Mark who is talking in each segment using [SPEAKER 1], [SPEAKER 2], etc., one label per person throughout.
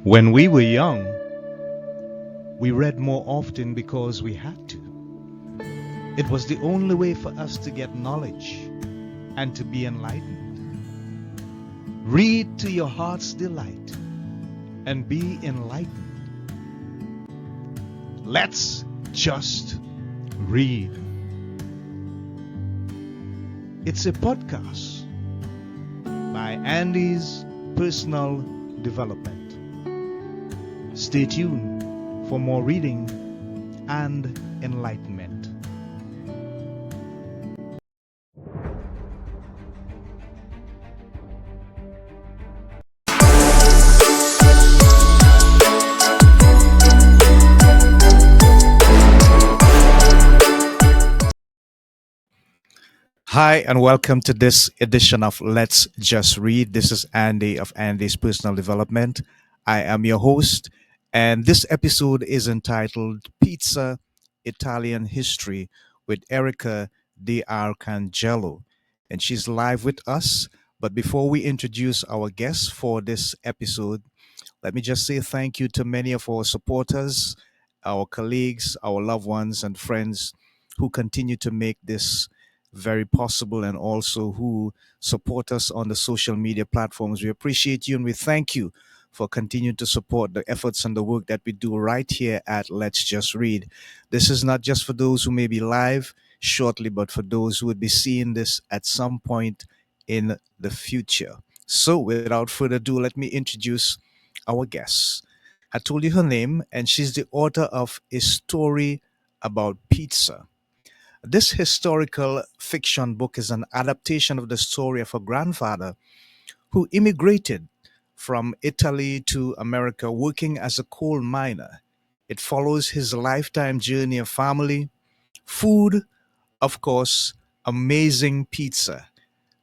[SPEAKER 1] When we were young, we read more often because we had to. It was the only way for us to get knowledge and to be enlightened. Read to your heart's delight and be enlightened. Let's just read. It's a podcast by Andy's Personal Development. Stay tuned for more reading and enlightenment. Hi, and welcome to this edition of Let's Just Read. This is Andy of Andy's Personal Development. I am your host, and this episode is entitled Pizza Italian History with Erica Di Arcangelo. And she's live with us. But before we introduce our guest for this episode, let me just say thank you to many of our supporters, our colleagues, our loved ones, and friends who continue to make this very possible and also who support us on the social media platforms. We appreciate you and we thank you for continuing to support the efforts and the work that we do right here at Let's Just Read. This is not just for those who may be live shortly, but for those who would be seeing this at some point in the future. So, without further ado, let me introduce our guest. I told you her name, and she's the author of A Story About Pizza. This historical fiction book is an adaptation of the story of a grandfather who immigrated from Italy to America working as a coal miner. It follows his lifetime journey of family, food, of course, amazing pizza.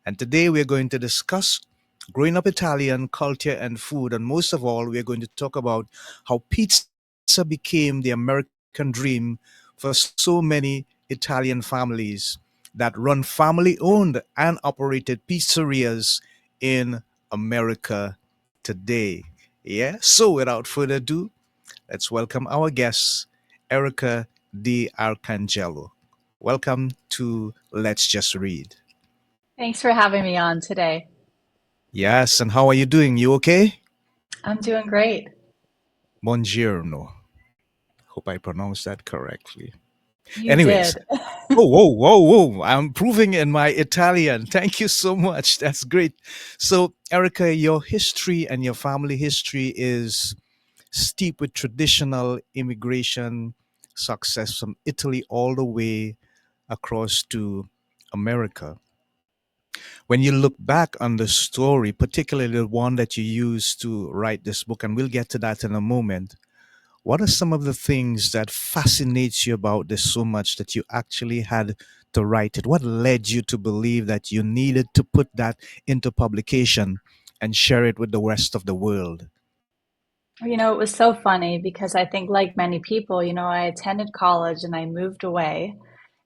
[SPEAKER 1] And today we're going to discuss growing up Italian culture and food. And most of all, we're going to talk about how pizza became the American dream for so many Italian families that run family owned and operated pizzerias in America today. Yeah. So without further ado, let's welcome our guest, Erica Di Arcangelo. Welcome to Let's Just Read.
[SPEAKER 2] Thanks for having me on today.
[SPEAKER 1] Yes, and how are you doing? You okay?
[SPEAKER 2] I'm doing great.
[SPEAKER 1] Buongiorno. Hope I pronounced that correctly.
[SPEAKER 2] You
[SPEAKER 1] Anyways,
[SPEAKER 2] did.
[SPEAKER 1] oh, whoa, whoa, whoa. I'm improving in my Italian. Thank you so much. That's great. So, Erica, your history and your family history is steep with traditional immigration success from Italy all the way across to America. When you look back on the story, particularly the one that you used to write this book, and we'll get to that in a moment, what are some of the things that fascinates you about this so much that you actually had to write it? What led you to believe that you needed to put that into publication and share it with the rest of the world?
[SPEAKER 2] It was so funny because I think, like many people, I attended college and I moved away.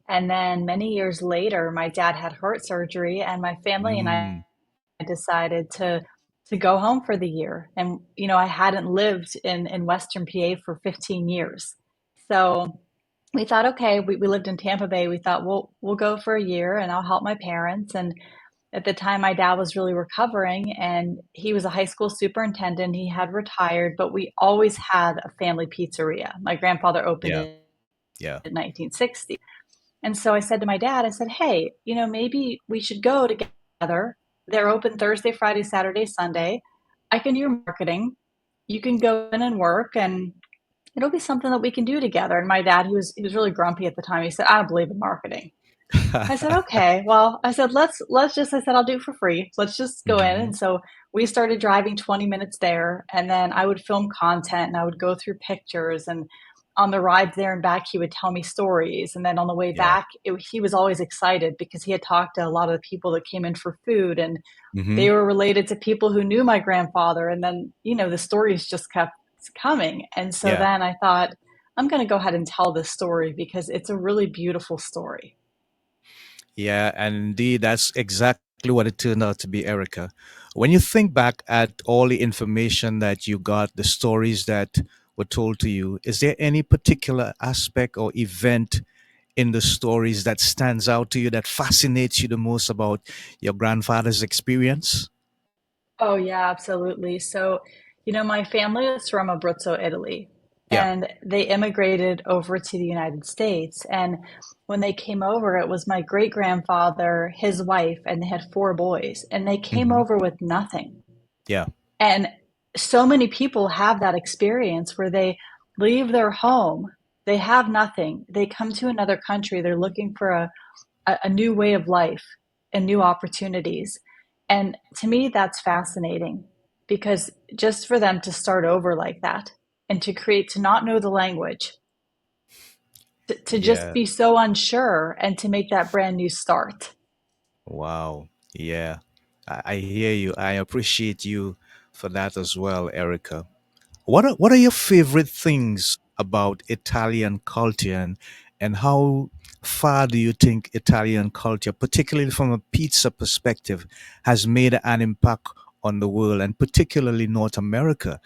[SPEAKER 2] And then many years later, my dad had heart surgery, and my family and I
[SPEAKER 1] Mm,
[SPEAKER 2] decided to go home for the year. And I hadn't lived in Western PA for 15 years. So we thought, okay, we lived in Tampa Bay. We thought, we'll go for a year and I'll help my parents. And at the time, my dad was really recovering and he was a high school superintendent. He had retired, but we always had a family pizzeria. My grandfather opened
[SPEAKER 1] yeah,
[SPEAKER 2] it
[SPEAKER 1] yeah,
[SPEAKER 2] in 1960. And so I said to my dad, I said, hey, maybe we should go together. They're open Thursday, Friday, Saturday, Sunday. I can do marketing. You can go in and work and it'll be something that we can do together. And my dad, he was really grumpy at the time. He said, I don't believe in marketing. I said, okay, well, I said, I said, I'll do it for free. Let's just go in.
[SPEAKER 1] hmm,
[SPEAKER 2] And so we started driving 20 minutes there. And then I would film content and I would go through pictures. And on the ride there and back, he would tell me stories. And then on the way
[SPEAKER 1] yeah,
[SPEAKER 2] back, he was always excited because he had talked to a lot of the people that came in for food. And
[SPEAKER 1] hmm,
[SPEAKER 2] they were related to people who knew my grandfather. And then, the stories just kept coming. And so
[SPEAKER 1] yeah.
[SPEAKER 2] then I thought, I'm going to go ahead and tell this story because it's a really beautiful story.
[SPEAKER 1] Yeah, and indeed, that's exactly what it turned out to be, Erica. When you think back at all the information that you got, the stories that were told to you, is there any particular aspect or event in the stories that stands out to you that fascinates you the most about your grandfather's experience?
[SPEAKER 2] Oh, yeah, absolutely. So, my family is from Abruzzo, Italy,
[SPEAKER 1] Yeah.
[SPEAKER 2] and they immigrated over to the United States. And when they came over, it was my great grandfather, his wife, and they had four boys, and they came
[SPEAKER 1] Hmm.
[SPEAKER 2] over with nothing.
[SPEAKER 1] Yeah.
[SPEAKER 2] And so many people have that experience where they leave their home, they have nothing, they come to another country, they're looking for a new way of life and new opportunities. And to me, that's fascinating because just for them to start over like that and to create, to not know the language, to just
[SPEAKER 1] Yeah.
[SPEAKER 2] be so unsure and to make that brand new start.
[SPEAKER 1] Wow. Yeah. I hear you. I appreciate you for that as well, Erica. What are your favorite things about Italian culture, and how far do you think Italian culture, particularly from a pizza perspective, has made an impact on the world and particularly North America?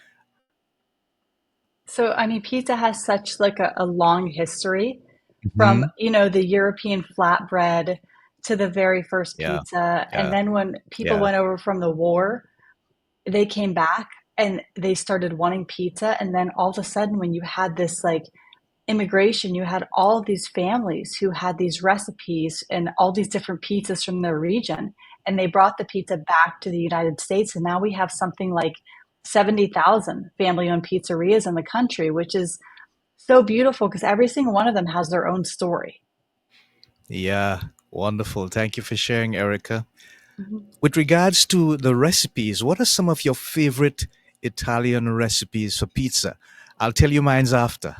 [SPEAKER 2] So, I mean, pizza has such like a long history from,
[SPEAKER 1] Hmm.
[SPEAKER 2] the European flatbread to the very first
[SPEAKER 1] Yeah.
[SPEAKER 2] pizza. And
[SPEAKER 1] Yeah.
[SPEAKER 2] then when people
[SPEAKER 1] Yeah.
[SPEAKER 2] went over from the war, they came back and they started wanting pizza. And then all of a sudden, when you had this like immigration, you had all of these families who had these recipes and all these different pizzas from their region. And they brought the pizza back to the United States. And now we have something like 70,000 family owned pizzerias in the country, which is so beautiful because every single one of them has their own story.
[SPEAKER 1] Yeah. Wonderful. Thank you for sharing, Erica.
[SPEAKER 2] Mhm.
[SPEAKER 1] With regards to the recipes, what are some of your favorite Italian recipes for pizza? I'll tell you mine's after.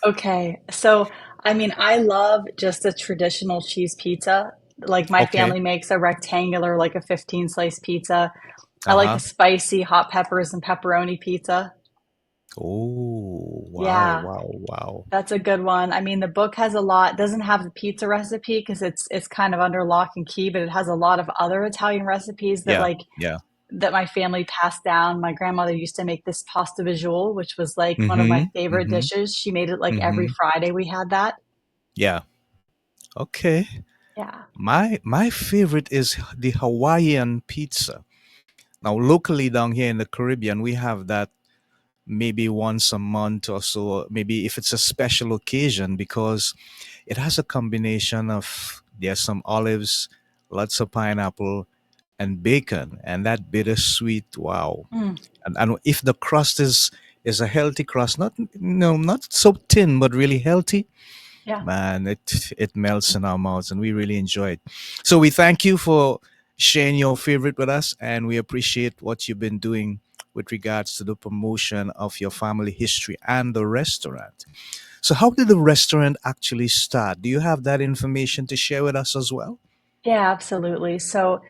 [SPEAKER 2] Okay. So, I mean, I love just a traditional cheese pizza. Like my
[SPEAKER 1] Okay.
[SPEAKER 2] family makes a rectangular, like a 15 slice pizza. I
[SPEAKER 1] Uh
[SPEAKER 2] like a
[SPEAKER 1] huh.
[SPEAKER 2] spicy hot peppers and pepperoni pizza.
[SPEAKER 1] Oh, wow,
[SPEAKER 2] Yeah,
[SPEAKER 1] wow, wow.
[SPEAKER 2] that's a good one. I mean, the book has a lot, doesn't have the pizza recipe because it's kind of under lock and key, but it has a lot of other Italian recipes that
[SPEAKER 1] Yeah,
[SPEAKER 2] like
[SPEAKER 1] yeah.
[SPEAKER 2] that my family passed down. My grandmother used to make this pasta visual, which was like one of my
[SPEAKER 1] Mm-hmm.
[SPEAKER 2] favorite
[SPEAKER 1] Mm-hmm.
[SPEAKER 2] dishes. She made it like every
[SPEAKER 1] Mm-hmm.
[SPEAKER 2] Friday we had that.
[SPEAKER 1] Yeah. Okay.
[SPEAKER 2] Yeah.
[SPEAKER 1] My favorite is the Hawaiian pizza. Now, locally down here in the Caribbean, we have that maybe once a month or so, maybe if it's a special occasion, because it has a combination of there's some olives, lots of pineapple, and bacon, and that bittersweet. Wow!
[SPEAKER 2] Mm,
[SPEAKER 1] And if the crust is a healthy crust, not no not so thin, but really healthy,
[SPEAKER 2] yeah.
[SPEAKER 1] man, it melts in our mouths, and we really enjoy it. So we thank you for sharing your favorite with us, and we appreciate what you've been doing with regards to the promotion of your family history and the restaurant. So how did the restaurant actually start? Do you have that information to share with us as well?
[SPEAKER 2] Yeah, absolutely. So,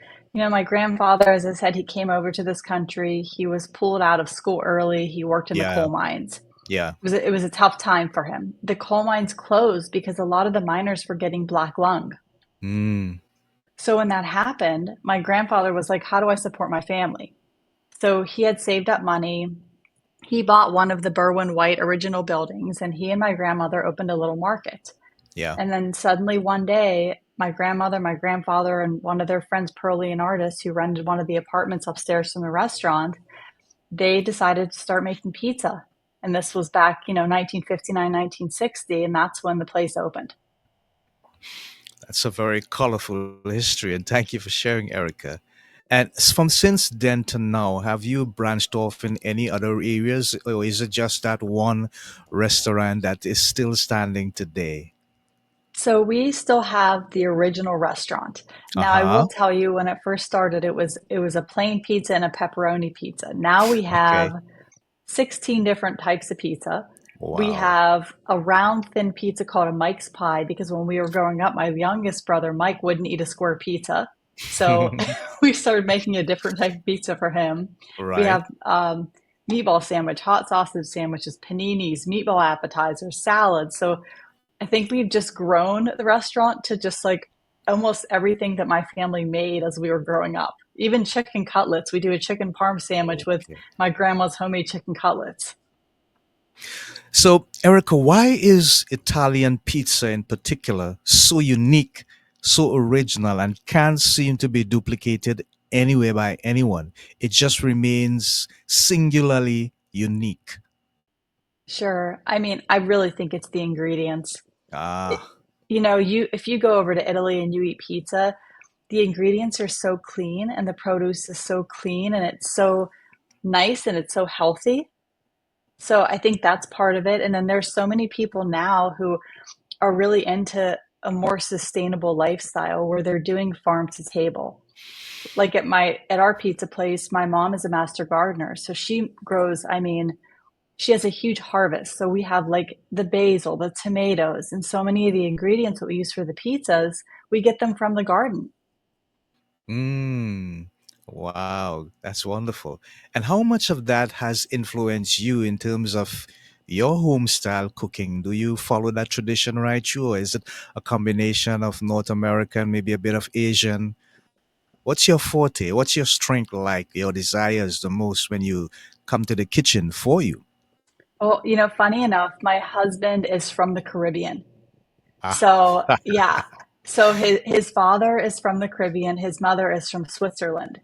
[SPEAKER 2] my grandfather, as I said, he came over to this country. He was pulled out of school early. He worked in the
[SPEAKER 1] Yeah,
[SPEAKER 2] coal mines.
[SPEAKER 1] yeah.
[SPEAKER 2] It was a tough time for him. The coal mines closed because a lot of the miners were getting black lung.
[SPEAKER 1] Mm,
[SPEAKER 2] So when that happened, my grandfather was like, "How do I support my family?" So he had saved up money. He bought one of the Berwyn White original buildings, and he and my grandmother opened a little market.
[SPEAKER 1] yeah.
[SPEAKER 2] And then suddenly one day, my grandmother, my grandfather, and one of their friends, Pearlie, an artist who rented one of the apartments upstairs from the restaurant, they decided to start making pizza. And this was back, 1959, 1960, and that's when the place opened.
[SPEAKER 1] That's a very colorful history, and thank you for sharing, Erica. And from since then to now, have you branched off in any other areas, or is it just that one restaurant that is still standing today?
[SPEAKER 2] So we still have the original restaurant.
[SPEAKER 1] Uh
[SPEAKER 2] Now I will
[SPEAKER 1] huh.
[SPEAKER 2] tell you when it first started it was a plain pizza and a pepperoni pizza. Now we have
[SPEAKER 1] Okay.
[SPEAKER 2] 16 different types of pizza. We
[SPEAKER 1] Wow.
[SPEAKER 2] have a round thin pizza called a Mike's pie because when we were growing up my youngest brother Mike wouldn't eat a square pizza. So we started making a different type of pizza for him. We
[SPEAKER 1] Right.
[SPEAKER 2] have meatball sandwich, hot sausage sandwiches, paninis, meatball appetizers, salads. So I think we've just grown the restaurant to just like almost everything that my family made as we were growing up. even chicken cutlets. We do a chicken parm sandwich with
[SPEAKER 1] Okay.
[SPEAKER 2] my grandma's homemade chicken cutlets.
[SPEAKER 1] So, Erica, why is Italian pizza in particular so unique, so original, and can't seem to be duplicated anywhere by anyone? It just remains singularly unique.
[SPEAKER 2] Sure. I mean, I really think it's the ingredients. It,
[SPEAKER 1] Ah,
[SPEAKER 2] you if you go over to Italy and you eat pizza, the ingredients are so clean and the produce is so clean and it's so nice and it's so healthy. So I think that's part of it. And then there's so many people now who are really into a more sustainable lifestyle where they're doing farm to table. Like at our pizza place, my mom is a master gardener, so she grows, I mean, she has a huge harvest. So we have like the basil, the tomatoes, and so many of the ingredients that we use for the pizzas, we get them from the garden.
[SPEAKER 1] mm, wow, that's wonderful. And how much of that has influenced you in terms of your home style cooking? Do you follow that tradition right through, or is it a combination of North American, maybe a bit of Asian? What's your forte? What's your strength like? Your desires the most when you come to the kitchen for you?
[SPEAKER 2] Well, funny enough, my husband is from the Caribbean.
[SPEAKER 1] Ah,
[SPEAKER 2] So, yeah. So his father is from the Caribbean, his mother is from Switzerland.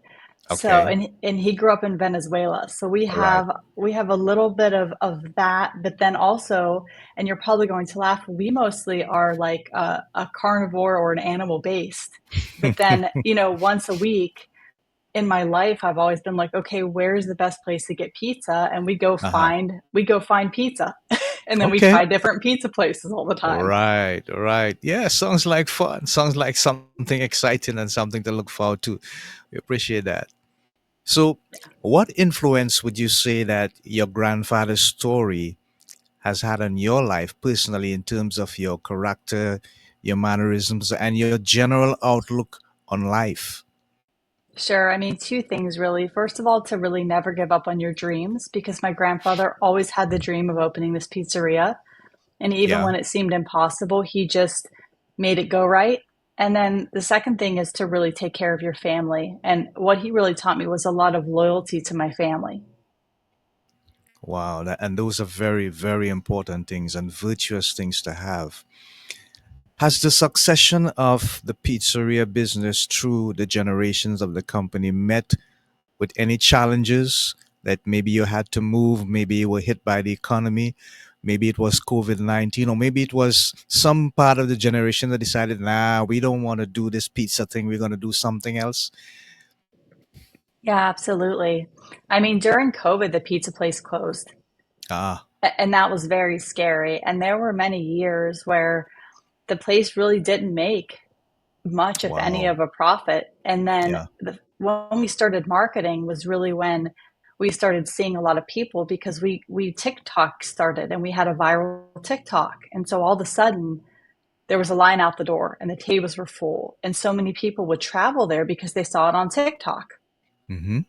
[SPEAKER 2] So,
[SPEAKER 1] okay.
[SPEAKER 2] and he grew up in Venezuela. So
[SPEAKER 1] All right.
[SPEAKER 2] we have a little bit of that, but then also, and you're probably going to laugh, we mostly are like a carnivore or an animal based. But then, once a week in my life, I've always been like, okay, where's the best place to get pizza? And
[SPEAKER 1] Uh-huh.
[SPEAKER 2] we go find pizza. And then we
[SPEAKER 1] Okay.
[SPEAKER 2] try different pizza places all the time.
[SPEAKER 1] Right, right. Yeah, sounds like fun. Sounds like something exciting and something to look forward to. We appreciate that. So, what influence would you say that your grandfather's story has had on your life personally in terms of your character, your mannerisms, and your general outlook on life?
[SPEAKER 2] Sure. I mean, two things really. First of all, to really never give up on your dreams, because my grandfather always had the dream of opening this pizzeria. And even
[SPEAKER 1] Yeah.
[SPEAKER 2] when it seemed impossible, he just made it go right. And then the second thing is to really take care of your family. And what he really taught me was a lot of loyalty to my family.
[SPEAKER 1] Wow. And those are very, very important things and virtuous things to have. Has the succession of the pizzeria business through the generations of the company met with any challenges that maybe you had to move, maybe you were hit by the economy, maybe it was COVID 19, or maybe it was some part of the generation that decided, nah, we don't want to do this pizza thing, we're going to do something else?
[SPEAKER 2] Yeah, absolutely. I mean, during COVID, the pizza place closed,
[SPEAKER 1] Ah,
[SPEAKER 2] and that was very scary. And there were many years where the place really didn't make much, if any,
[SPEAKER 1] wow.
[SPEAKER 2] of a profit. And then
[SPEAKER 1] Yeah.
[SPEAKER 2] when we started marketing was really when we started seeing a lot of people because we TikTok started and we had a viral TikTok. And so all of a sudden there was a line out the door and the tables were full. And so many people would travel there because they saw it on TikTok.
[SPEAKER 1] Mm-hmm.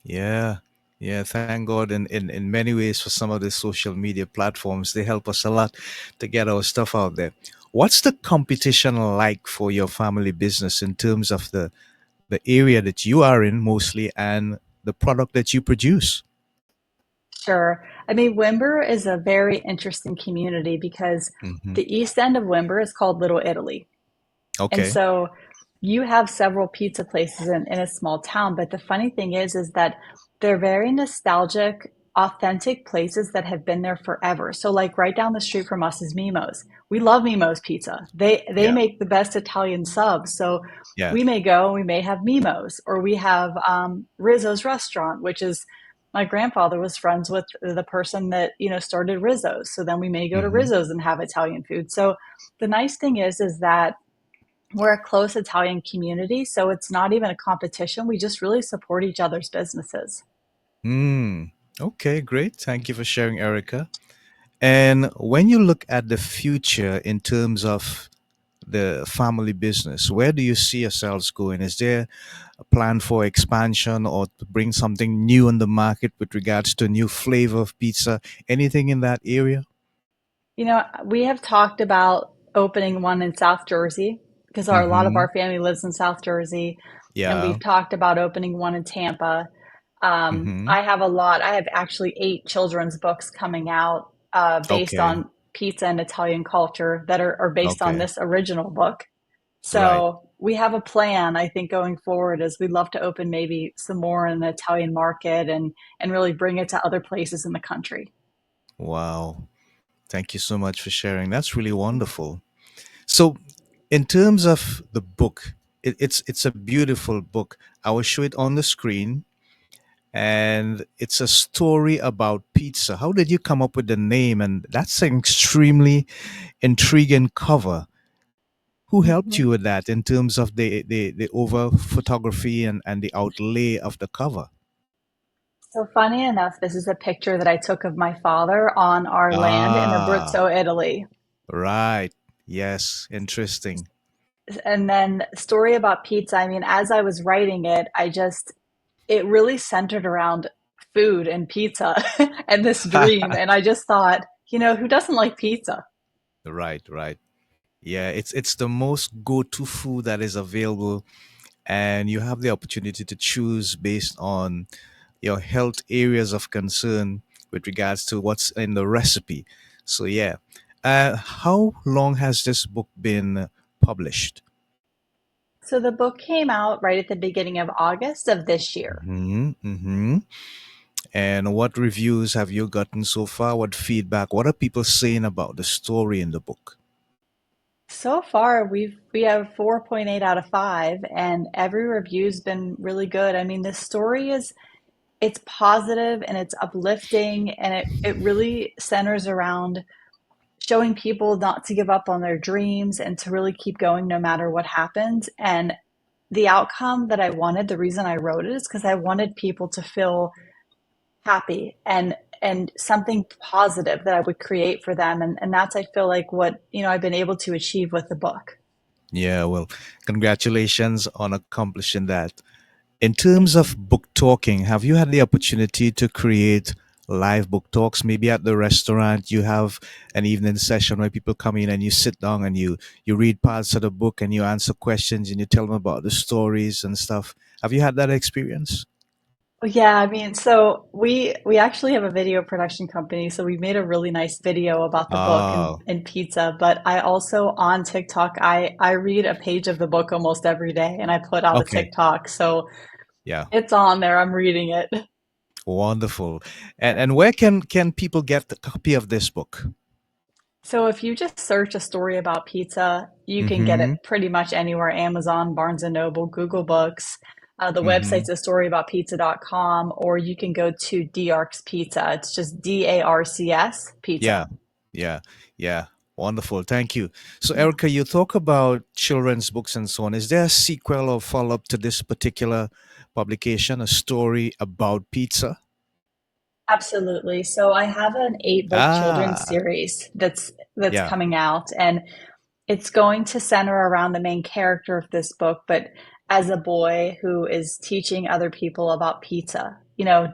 [SPEAKER 1] Yeah. Yeah, thank God in many ways for some of the social media platforms. They help us a lot to get our stuff out there. What's the competition like for your family business in terms of the area that you are in mostly and the product that you produce?
[SPEAKER 2] Sure. I mean, Wimber is a very interesting community because
[SPEAKER 1] Hmm.
[SPEAKER 2] the east end of Wimber is called Little Italy. And
[SPEAKER 1] Okay.
[SPEAKER 2] so you have several pizza places in a small town, but the funny thing is that they're very nostalgic, authentic places that have been there forever. So like right down the street from us is Mimo's. We love Mimo's pizza. They
[SPEAKER 1] Yeah.
[SPEAKER 2] make the best Italian subs. So
[SPEAKER 1] Yeah.
[SPEAKER 2] we may go and we may have Mimo's, or we have Rizzo's restaurant, which is my grandfather was friends with the person that started Rizzo's. So then we may go to
[SPEAKER 1] Hmm.
[SPEAKER 2] Rizzo's and have Italian food. So the nice thing is that we're a close Italian community, so it's not even a competition. We just really support each other's businesses.
[SPEAKER 1] Mm. Okay, great. Thank you for sharing, Erica. And when you look at the future in terms of the family business, where do you see yourselves going? Is there a plan for expansion or to bring something new on the market with regards to a new flavor of pizza? Anything in that area?
[SPEAKER 2] We have talked about opening one in South Jersey because a lot of
[SPEAKER 1] Hmm.
[SPEAKER 2] our family lives in South Jersey. and
[SPEAKER 1] Yeah.
[SPEAKER 2] we've talked about opening one in Tampa.
[SPEAKER 1] Mm-hmm.
[SPEAKER 2] I have a lot. I have actually 8 children's books coming out based
[SPEAKER 1] Okay.
[SPEAKER 2] on pizza and Italian culture that are based on
[SPEAKER 1] Okay.
[SPEAKER 2] this original book.
[SPEAKER 1] Right.
[SPEAKER 2] So we have a plan, I think, going forward is we'd love to open maybe some more in the Italian market and really bring it to other places in the country.
[SPEAKER 1] Wow. Thank you so much for sharing. That's really wonderful. So, in terms of the book, it's a beautiful book. I will show it on the screen, and it's a story about pizza. How did you come up with the name? And that's an extremely intriguing cover. Who helped
[SPEAKER 2] Mhm.
[SPEAKER 1] you with that in terms of the over photography and the outlay of the cover?
[SPEAKER 2] So funny enough, this is a picture that I took of my father on our land in
[SPEAKER 1] Ah,
[SPEAKER 2] Abruzzo, Italy.
[SPEAKER 1] right. Yes, interesting.
[SPEAKER 2] And then story about pizza. I mean, as I was writing it, it really centered around food and pizza and this dream. And I just thought, who doesn't like pizza?
[SPEAKER 1] Right, right. Yeah, it's the most go-to food that is available, and you have the opportunity to choose based on your health areas of concern with regards to what's in the recipe. So yeah, how long has this book been published?
[SPEAKER 2] So the book came out right at the beginning of August of this year.
[SPEAKER 1] Hmm. Hmm. And what reviews have you gotten so far? What feedback? What are people saying about the story in the book?
[SPEAKER 2] So far, we have 4.8 out of 5, and every review's been really good. I mean, this story is it's positive and it's uplifting, and it really centers around showing people not to give up on their dreams and to really keep going no matter what happens. And the outcome that I wanted, the reason I wrote it is because I wanted people to feel happy and something positive that I would create for them. And that's I feel like what, I've been able to achieve with the book.
[SPEAKER 1] Yeah, well, congratulations on accomplishing that. In terms
[SPEAKER 2] Thank you.
[SPEAKER 1] of book talking, have you had the opportunity to create live book talks? Maybe at the restaurant, you have an evening session where people come in and you sit down and you read parts of the book and you answer questions and you tell them about the stories and stuff. Have you had that experience?
[SPEAKER 2] Well, yeah, I mean, so we actually have a video production company, so we made a really nice video about the book
[SPEAKER 1] Oh,
[SPEAKER 2] and pizza. But I also on TikTok, I read a page of the book almost every day, and I put out a
[SPEAKER 1] okay.
[SPEAKER 2] TikTok, so
[SPEAKER 1] Yeah.
[SPEAKER 2] it's on there. I'm reading it.
[SPEAKER 1] Wonderful. And where can people get the copy of this book?
[SPEAKER 2] So if you just search a story about pizza, you can get it
[SPEAKER 1] Mm-hmm.
[SPEAKER 2] pretty much anywhere, Amazon, Barnes and Noble, Google Books. The
[SPEAKER 1] Mm-hmm.
[SPEAKER 2] website's a storyaboutpizza.com, or you can go to DARCS Pizza. It's just DARCS
[SPEAKER 1] Yeah.
[SPEAKER 2] Pizza.
[SPEAKER 1] Yeah. Yeah. Wonderful. Thank you. So, Erica, you talk about children's books and so on. Is there a sequel or follow up to this particular publication, a story about pizza?
[SPEAKER 2] Absolutely. So I have an 8-book children's
[SPEAKER 1] Ah,
[SPEAKER 2] series that's
[SPEAKER 1] yeah.
[SPEAKER 2] coming out, and it's going to center around the main character of this book, but as a boy who is teaching other people about pizza,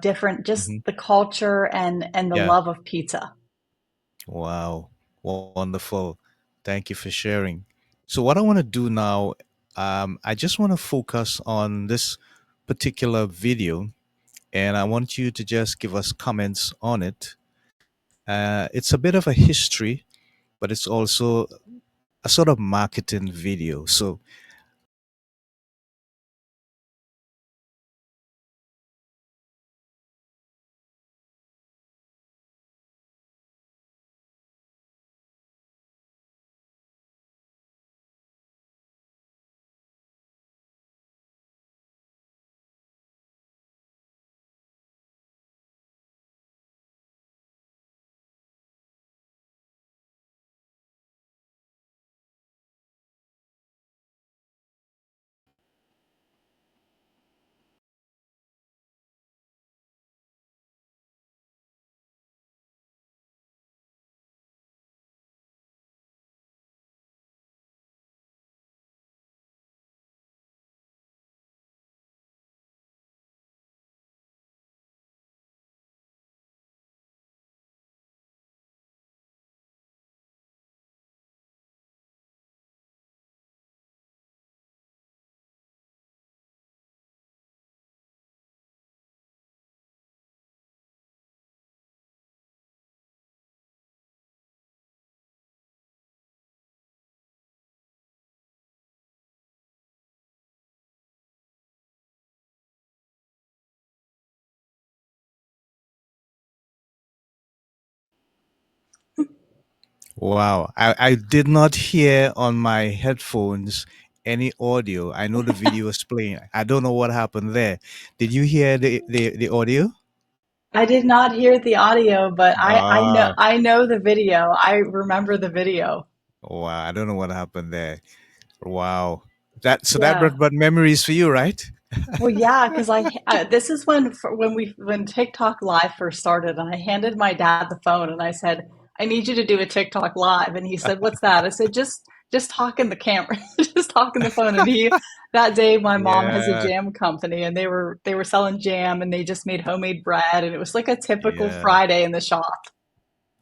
[SPEAKER 2] different, just
[SPEAKER 1] Hmm.
[SPEAKER 2] the culture and the
[SPEAKER 1] Yeah.
[SPEAKER 2] love of pizza.
[SPEAKER 1] Wow. Wonderful. Thank you for sharing. So, what I want to do now, I just want to focus on this particular video and I want you to just give us comments on it. It's a bit of a history, but it's also a sort of marketing video. So Wow. I did not hear on my headphones any audio. I know the video was playing. I don't know what happened there. Did you hear the audio?
[SPEAKER 2] I did not hear the audio, but
[SPEAKER 1] Ah,
[SPEAKER 2] I know the video. I remember the video.
[SPEAKER 1] wow. I don't know what happened there. Wow. That
[SPEAKER 2] Yeah.
[SPEAKER 1] brought memories for you, right?
[SPEAKER 2] Well, yeah, because this is when TikTok Live first started, and I handed my dad the phone, and I said, "I need you to do a TikTok Live," and he said, "What's that?" I said, "Just talk in the camera, just talk in the phone." And he that day, my mom has a
[SPEAKER 1] Yeah.
[SPEAKER 2] jam company, and they were selling jam, and they just made homemade bread, and it was like a typical
[SPEAKER 1] Yeah.
[SPEAKER 2] Friday in the shop.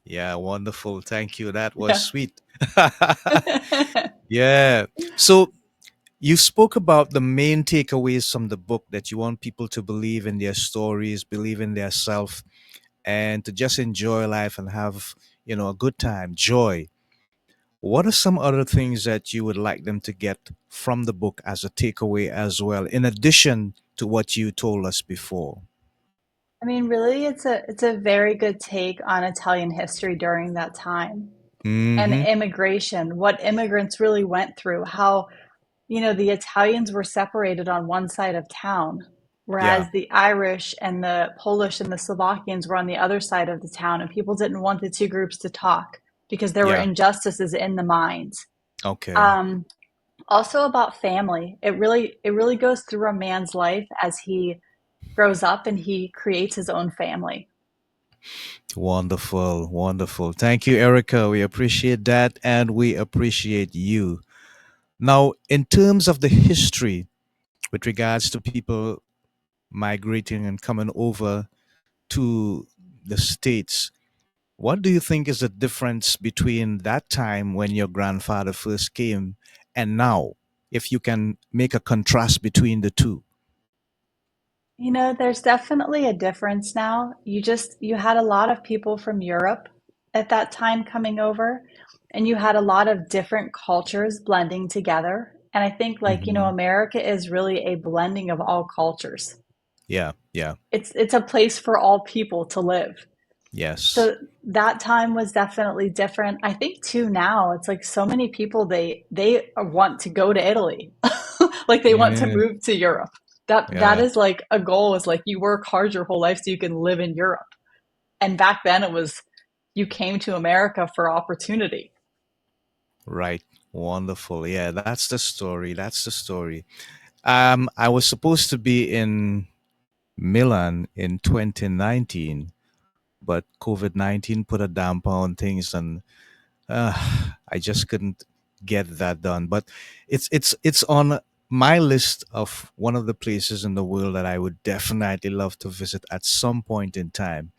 [SPEAKER 1] Yeah. Wonderful. Thank you. That was
[SPEAKER 2] Yeah.
[SPEAKER 1] sweet. Yeah. So you spoke about the main takeaways from the book that you want people to believe in their stories, believe in their self, and to just enjoy life and have, a good time, joy. What are some other things that you would like them to get from the book as a takeaway as well, in addition to what you told us before?
[SPEAKER 2] I mean, really, it's a very good take on Italian history during that time and
[SPEAKER 1] Mm-hmm.
[SPEAKER 2] immigration, what immigrants really went through, how, the Italians were separated on one side of town,
[SPEAKER 1] Yeah.
[SPEAKER 2] whereas the Irish and the Polish and the Slovakians were on the other side of the town, and people didn't want the two groups to talk because there were
[SPEAKER 1] Yeah.
[SPEAKER 2] injustices in the mines.
[SPEAKER 1] Okay.
[SPEAKER 2] Um, Also about family, it really goes through a man's life as he grows up and he creates his own family.
[SPEAKER 1] Wonderful. Wonderful. Thank you, Erica. We appreciate that and we appreciate you. Now, in terms of the history with regards to people migrating and coming over to the States, what do you think is the difference between that time when your grandfather first came and now, if you can make a contrast between the two?
[SPEAKER 2] There's definitely a difference now. You had a lot of people from Europe at that time coming over, and you had a lot of different cultures blending together. And I think like,
[SPEAKER 1] Hmm.
[SPEAKER 2] America is really a blending of all cultures.
[SPEAKER 1] Yeah, yeah,
[SPEAKER 2] It's a place for all people to live.
[SPEAKER 1] yes.
[SPEAKER 2] So that time was definitely different. I think too now it's like so many people they want to go to Italy. Like they want to
[SPEAKER 1] Yeah,
[SPEAKER 2] move to Europe. That
[SPEAKER 1] yeah,
[SPEAKER 2] is like a goal is like you work hard your whole life so you can live in Europe. And back then it was you came to America for opportunity.
[SPEAKER 1] right. Wonderful. Yeah, that's the story. That's the story. I was supposed to be in Milan in 2019, but COVID-19 put a damper on things, and I just couldn't get that done. But it's on my list of one of the places in the world that I would definitely love to visit at some point in time.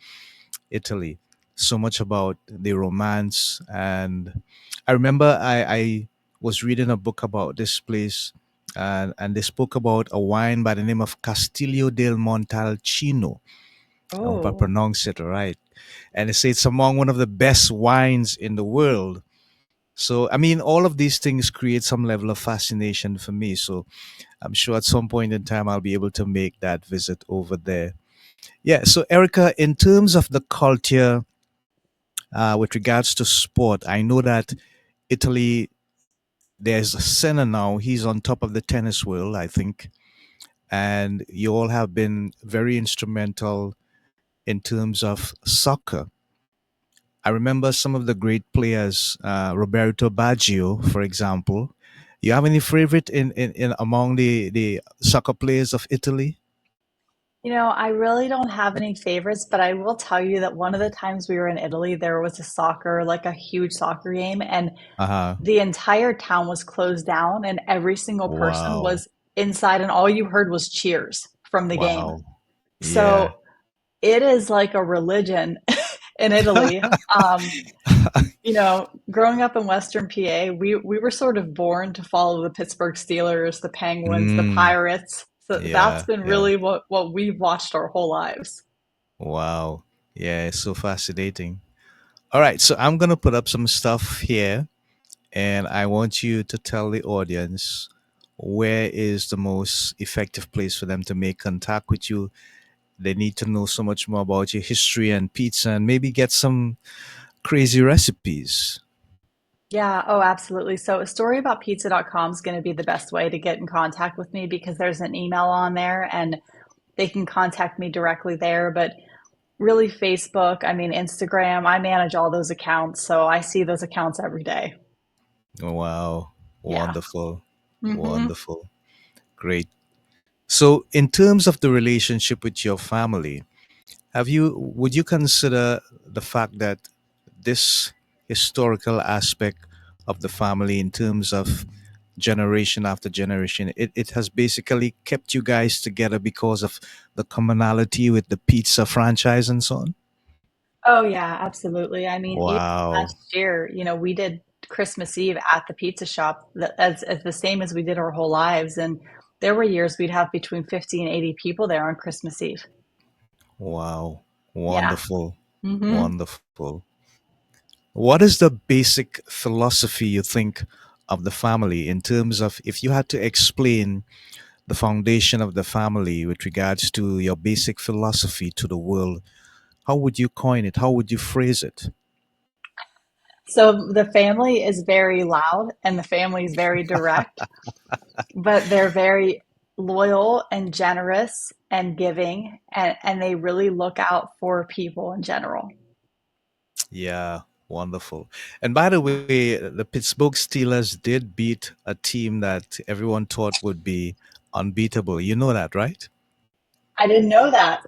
[SPEAKER 1] Italy. So much about the romance, and I remember I was reading a book about this place, and they spoke about a wine by the name of Castillo del Montalcino. I hope I
[SPEAKER 2] Oh.
[SPEAKER 1] pronounce it right. And they say it's among one of the best wines in the world. So, I mean, all of these things create some level of fascination for me. So, I'm sure at some point in time I'll be able to make that visit over there. Yeah. So, Erica, in terms of the culture, with regards to sport, I know that Italy, there's a Senna now. He's on top of the tennis world, I think. And you all have been very instrumental in terms of soccer. I remember some of the great players, Roberto Baggio, for example. You have any favorite in among the soccer players of Italy?
[SPEAKER 2] I really don't have any favorites, but I will tell you that one of the times we were in Italy, there was like a huge soccer game, and
[SPEAKER 1] Uh huh.
[SPEAKER 2] the entire town was closed down and every single person
[SPEAKER 1] Wow.
[SPEAKER 2] was inside and all you heard was cheers from the game.
[SPEAKER 1] Wow. Yeah.
[SPEAKER 2] So it is like a religion in Italy. Growing up in Western PA, we were sort of born to follow the Pittsburgh Steelers, the Penguins, the
[SPEAKER 1] Mm,
[SPEAKER 2] Pirates. So that's
[SPEAKER 1] yeah.
[SPEAKER 2] been
[SPEAKER 1] Yeah.
[SPEAKER 2] really what we've watched our whole lives.
[SPEAKER 1] Wow. Yeah. It's so fascinating. All right. So I'm gonna put up some stuff here, and I want you to tell the audience where is the most effective place for them to make contact with you. They need to know so much more about your history and pizza and maybe get some crazy recipes.
[SPEAKER 2] Yeah, oh, absolutely. So, storyaboutpizza.com is going to be the best way to get in contact with me because there's an email on there and they can contact me directly there. But really, Facebook, I mean, Instagram, I manage all those accounts. So, I see those accounts every day.
[SPEAKER 1] Wow.
[SPEAKER 2] Yeah.
[SPEAKER 1] Wonderful.
[SPEAKER 2] Hmm.
[SPEAKER 1] Wonderful. Great. So, in terms of the relationship with your family, would you consider the fact that this historical aspect of the family, in terms of generation after generation, it has basically kept you guys together because of the commonality with the pizza franchise and so on?
[SPEAKER 2] Oh, yeah, absolutely. I mean, even
[SPEAKER 1] Wow.
[SPEAKER 2] last year, we did Christmas Eve at the pizza shop as the same as we did our whole lives. And there were years we'd have between 50 and 80 people there on Christmas Eve.
[SPEAKER 1] Wow.
[SPEAKER 2] Yeah.
[SPEAKER 1] Wonderful.
[SPEAKER 2] Hmm.
[SPEAKER 1] Wonderful. What is the basic philosophy you think of the family, in terms of if you had to explain the foundation of the family with regards to your basic philosophy to the world? How would you coin it? How would you phrase it?
[SPEAKER 2] So the family is very loud and the family is very direct, but they're very loyal and generous and giving, and they really look out for people in general.
[SPEAKER 1] Yeah, wonderful. And by the way, the Pittsburgh Steelers did beat a team that everyone thought would be unbeatable. You know that, right?
[SPEAKER 2] I didn't know that.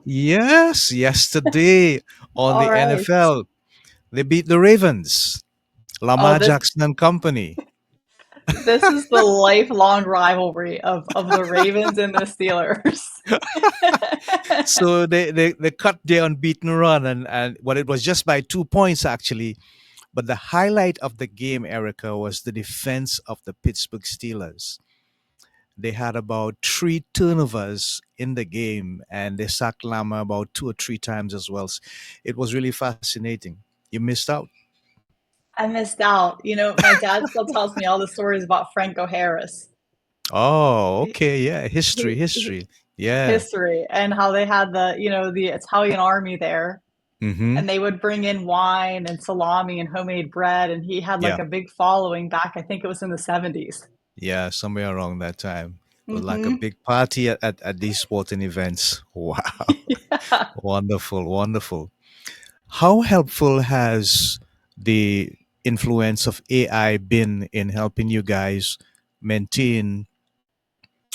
[SPEAKER 1] Yes, yesterday on
[SPEAKER 2] All
[SPEAKER 1] the
[SPEAKER 2] right.
[SPEAKER 1] NFL, they beat the Ravens,
[SPEAKER 2] Oh,
[SPEAKER 1] Lamar
[SPEAKER 2] this
[SPEAKER 1] Jackson and company.
[SPEAKER 2] this is the lifelong rivalry of the Ravens and the Steelers.
[SPEAKER 1] So they cut their unbeaten run, and what, it was just by 2 points actually. But the highlight of the game, Erica, was the defense of the Pittsburgh Steelers. They had about three turnovers in the game, and they sacked Lama about two or three times as well. It was really fascinating. You missed out.
[SPEAKER 2] I missed out. My dad still tells me all the stories about Franco Harris.
[SPEAKER 1] Oh, okay. Yeah. History,
[SPEAKER 2] He
[SPEAKER 1] history. Yeah.
[SPEAKER 2] history and how they had the Italian army there
[SPEAKER 1] Mm-hmm.
[SPEAKER 2] and they would bring in wine and salami and homemade bread and he had like
[SPEAKER 1] Yeah.
[SPEAKER 2] a big following back, I think it was in the 70s.
[SPEAKER 1] Yeah. Somewhere around that time. It was like a
[SPEAKER 2] Hmm.
[SPEAKER 1] big party at these sporting events. Wow.
[SPEAKER 2] Yeah.
[SPEAKER 1] Wonderful. Wonderful. How helpful has the influence of AI been in helping you guys maintain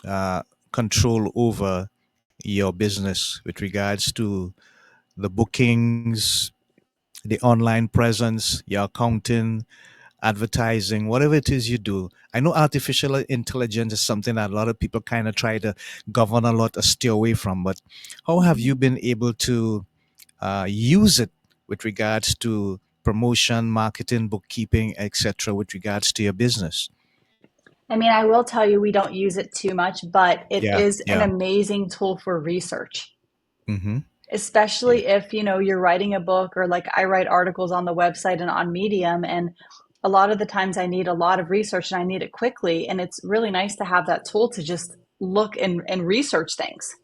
[SPEAKER 1] uh, control over your business with regards to the bookings, the online presence, your accounting, advertising, whatever it is you do? I know artificial intelligence is something that a lot of people kind of try to govern a lot or steer away from, but how have you
[SPEAKER 2] Mhm.
[SPEAKER 1] been able to use it with regards to promotion, marketing, bookkeeping, etc., with regards to your business?
[SPEAKER 2] I mean, I will tell you we don't use it too much, but it
[SPEAKER 1] Yeah,
[SPEAKER 2] is an
[SPEAKER 1] yeah.
[SPEAKER 2] amazing tool for research,
[SPEAKER 1] Mm-hmm. Yeah,
[SPEAKER 2] especially if you're writing a book or like I write articles on the website and on Medium, and a lot of the times I need a lot of research and I need it quickly, and it's really nice to have that tool to just look and research things.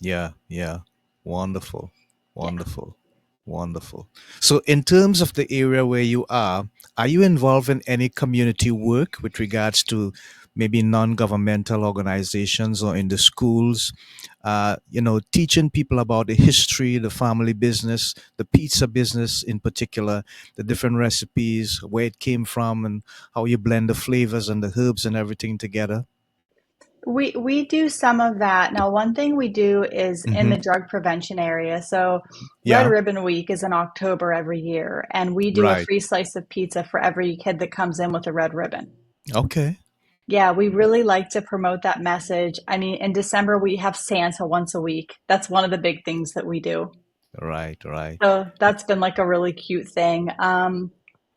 [SPEAKER 1] yeah, yeah. Wonderful,
[SPEAKER 2] Yeah.
[SPEAKER 1] wonderful, wonderful. So, in terms of the area where you are you involved in any community work with regards to maybe non-governmental organizations or in the schools? Teaching people about the history, the family business, the pizza business in particular, the different recipes, where it came from, and how you blend the flavors and the herbs and everything together.
[SPEAKER 2] We do some of that. Now, one thing we do is in
[SPEAKER 1] Mm-hmm.
[SPEAKER 2] the drug prevention area. So, Red
[SPEAKER 1] Yeah.
[SPEAKER 2] Ribbon Week is in October every year, and we do a
[SPEAKER 1] Right.
[SPEAKER 2] free slice of pizza for every kid that comes in with a red ribbon.
[SPEAKER 1] Okay.
[SPEAKER 2] Yeah, we really like to promote that message. I mean, in December, we have Santa once a week. That's one of the big things that we do.
[SPEAKER 1] Right. Right.
[SPEAKER 2] So, that's been like a really cute thing.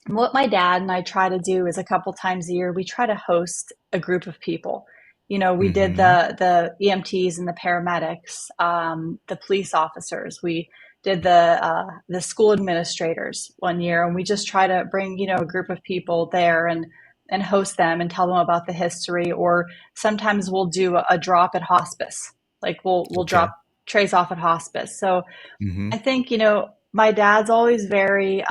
[SPEAKER 2] What my dad and I try to do is a couple times a year, we try to host a group of people. We did
[SPEAKER 1] Mm-hmm.
[SPEAKER 2] the EMTs and the paramedics, the police officers. We did the school administrators one year, and we just try to bring a group of people there and host them and tell them about the history. Or sometimes we'll do a drop at hospice, like we'll
[SPEAKER 1] Okay.
[SPEAKER 2] drop trays off at hospice. So
[SPEAKER 1] Mm-hmm.
[SPEAKER 2] I think my dad's always very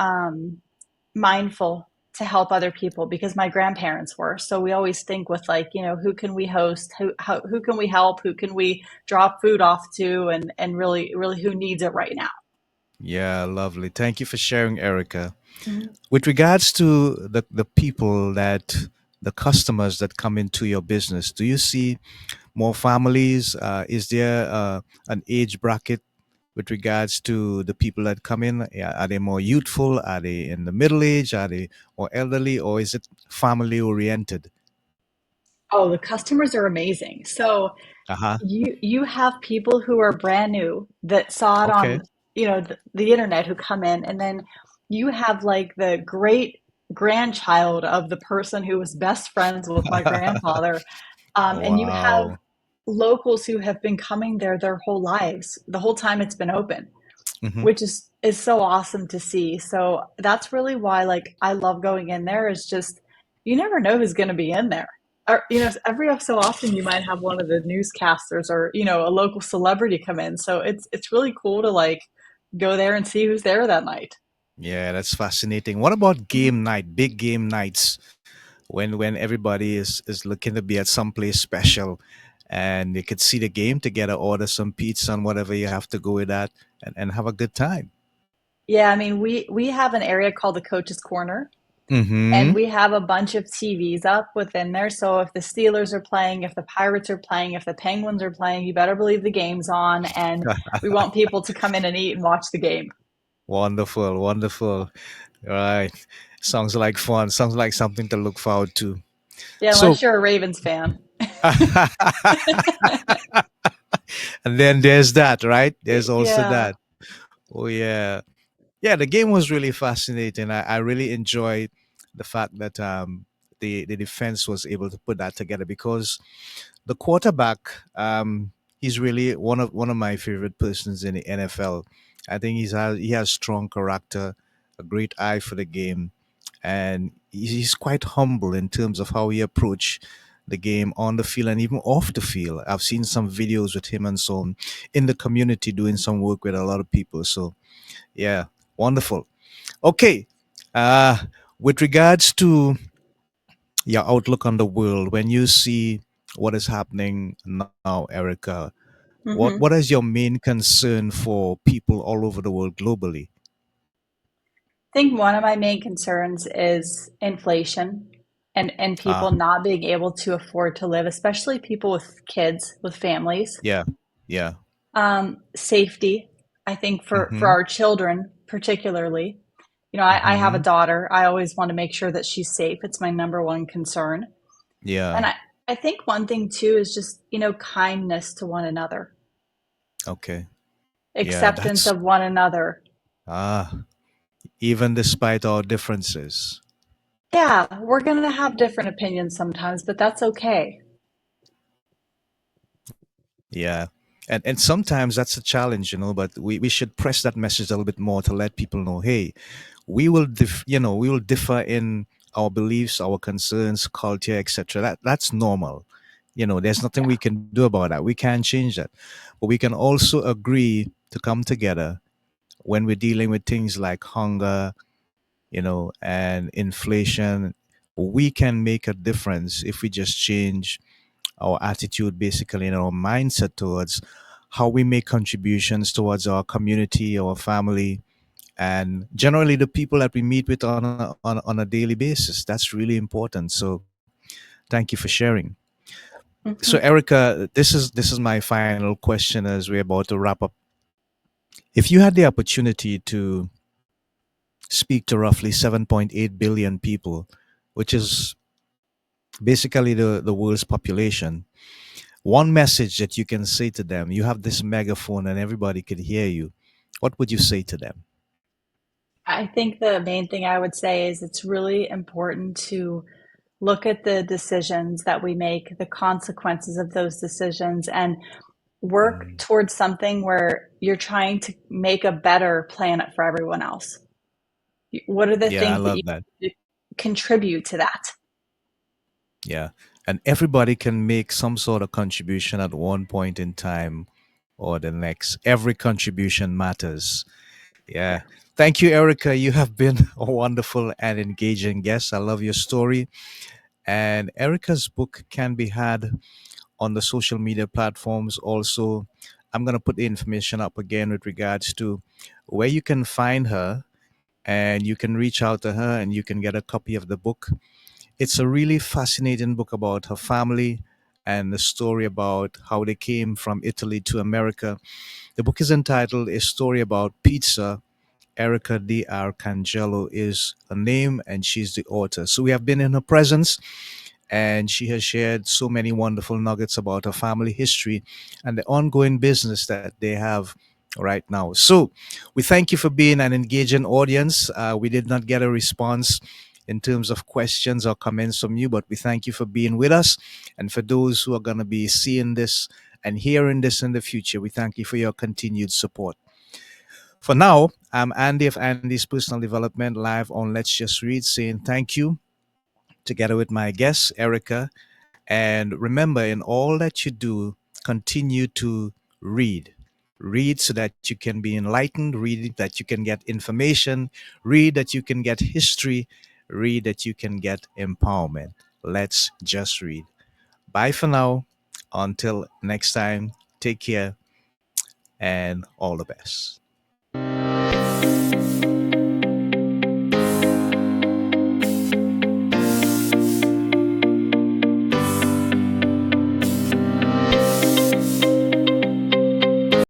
[SPEAKER 2] mindful to help other people because my grandparents were. So we always think with like, who can we host? Who can we help? Who can we drop food off to? And really, really who needs it right now?
[SPEAKER 1] Yeah, lovely. Thank you for sharing, Erica.
[SPEAKER 2] Mhm.
[SPEAKER 1] With regards to the people that the customers that come into your business, do you see more families? Is there an age bracket with regards to the people that come in? Yeah, are they more youthful? Are they in the middle age? Are they more elderly? Or is it family oriented?
[SPEAKER 2] Oh, the customers are amazing. So
[SPEAKER 1] Uh huh.
[SPEAKER 2] you have people who are brand new that saw it
[SPEAKER 1] Okay.
[SPEAKER 2] on, the internet who come in, and then you have like the great grandchild of the person who was best friends with my grandfather. And you have
[SPEAKER 1] Wow.
[SPEAKER 2] locals who have been coming there their whole lives, the whole time it's been open,
[SPEAKER 1] Hmm.
[SPEAKER 2] which is so awesome to see. So that's really why like I love going in there is just you never know who's going to be in there. Or every so often you might have one of the newscasters or a local celebrity come in. So it's really cool to like go there and see who's there that night.
[SPEAKER 1] Yeah, that's fascinating. What about
[SPEAKER 2] Mhm.
[SPEAKER 1] game night, big game nights, when everybody is looking to be at some place special, and you could see the game together, order some pizza and whatever you have to go with that, and have a good time.
[SPEAKER 2] Yeah, I mean we have an area called the Coach's Corner. And
[SPEAKER 1] Mm-hmm.
[SPEAKER 2] we have a bunch of TVs up within there. So if the Steelers are playing, if the Pirates are playing, if the Penguins are playing, you better believe the game's on. And we want people to come in and eat and watch the game.
[SPEAKER 1] Wonderful, wonderful. All right. Sounds like fun. Sounds like something to look forward to.
[SPEAKER 2] Yeah,
[SPEAKER 1] So,
[SPEAKER 2] unless you're a Ravens fan.
[SPEAKER 1] and then there's that, right? There's also
[SPEAKER 2] Yeah.
[SPEAKER 1] that. Oh, yeah. Yeah, the game was really fascinating. I really enjoyed the fact that the defense was able to put that together because the quarterback, he's really one of my favorite persons in the NFL. I think he has strong character, a great eye for the game, and he's quite humble in terms of how he approach the game on the field and even off the field. I've seen some videos with him and so on in the community doing some work with a lot of people. So yeah, wonderful. Okay, uh, with regards to your outlook on the world, when you see what is happening now, Erica, what
[SPEAKER 2] Hmm.
[SPEAKER 1] is your main concern for people all over the world globally?
[SPEAKER 2] I think one of my main concerns is inflation and
[SPEAKER 1] Ah,
[SPEAKER 2] people not being able to afford to live, especially people with kids, with families.
[SPEAKER 1] yeah, yeah.
[SPEAKER 2] Safety, I think for
[SPEAKER 1] Mm-hmm.
[SPEAKER 2] our children particularly. I have a
[SPEAKER 1] Mm-hmm.
[SPEAKER 2] daughter. I always want to make sure that she's safe. It's my number one concern.
[SPEAKER 1] Yeah.
[SPEAKER 2] And I think one thing too is just, kindness to one another,
[SPEAKER 1] Okay. Yeah,
[SPEAKER 2] acceptance
[SPEAKER 1] that's
[SPEAKER 2] of one another.
[SPEAKER 1] ah. Even despite our differences.
[SPEAKER 2] Yeah, we're going to have different opinions sometimes, but that's okay.
[SPEAKER 1] Yeah. And sometimes that's a challenge, but we should press that message a little bit more to let people know, hey, we will differ in our beliefs, our concerns, culture, etc. That's normal. There's nothing
[SPEAKER 2] Yeah.
[SPEAKER 1] we can do about that. We can't change that. But we can also agree to come together when we're dealing with things like hunger, and inflation. We can make a difference if we just change our attitude, basically, and our mindset towards how we make contributions towards our community, our family, and generally the people that we meet with on a daily basis. That's really important. So thank you for sharing. So
[SPEAKER 2] Hmm.
[SPEAKER 1] Erica, this is my final question as we're about to wrap up. If you had the opportunity to speak to roughly 7.8 billion people, which is basically the world's population, one message that you can say to them, you have this megaphone and everybody could hear you, what would you say to them?
[SPEAKER 2] I think the main thing I would say is it's really important to look at the decisions that we make, the consequences of those decisions, and work
[SPEAKER 1] Mm.
[SPEAKER 2] towards something where you're trying to make a better planet for everyone else. What are the
[SPEAKER 1] Yeah, I
[SPEAKER 2] things that
[SPEAKER 1] love
[SPEAKER 2] you
[SPEAKER 1] that.
[SPEAKER 2] do to contribute to that?
[SPEAKER 1] Yeah. And everybody can make some sort of contribution at one point in time or the next. Every contribution matters. Yeah. Thank you, Erica. You have been a wonderful and engaging guest. I love your story. And Erica's book can be had on the social media platforms. Also, I'm going to put the information up again with regards to where you can find her, and you can reach out to her and you can get a copy of the book. It's a really fascinating book about her family and the story about how they came from Italy to America. The book is entitled A Story About Pizza. Erica D. Arcangelo is her name, and she's the author. So we have been in her presence, and she has shared so many wonderful nuggets about her family history and the ongoing business that they have right now. So we thank you for being an engaging audience. We did not get a response in terms of questions or comments from you, but we thank you for being with us. And for those who are going to be seeing this and hearing this in the future, we thank you for your continued support. For now, I'm Andy of Andy's Personal Development live on Let's Just Read, saying thank you together with my guest, Erica. And remember, in all that you do, continue to read. Read so that you can be enlightened, read that you can get information, read that you can get history, read that you can get empowerment. Let's just read. Bye for now. Until next time, take care and all the best.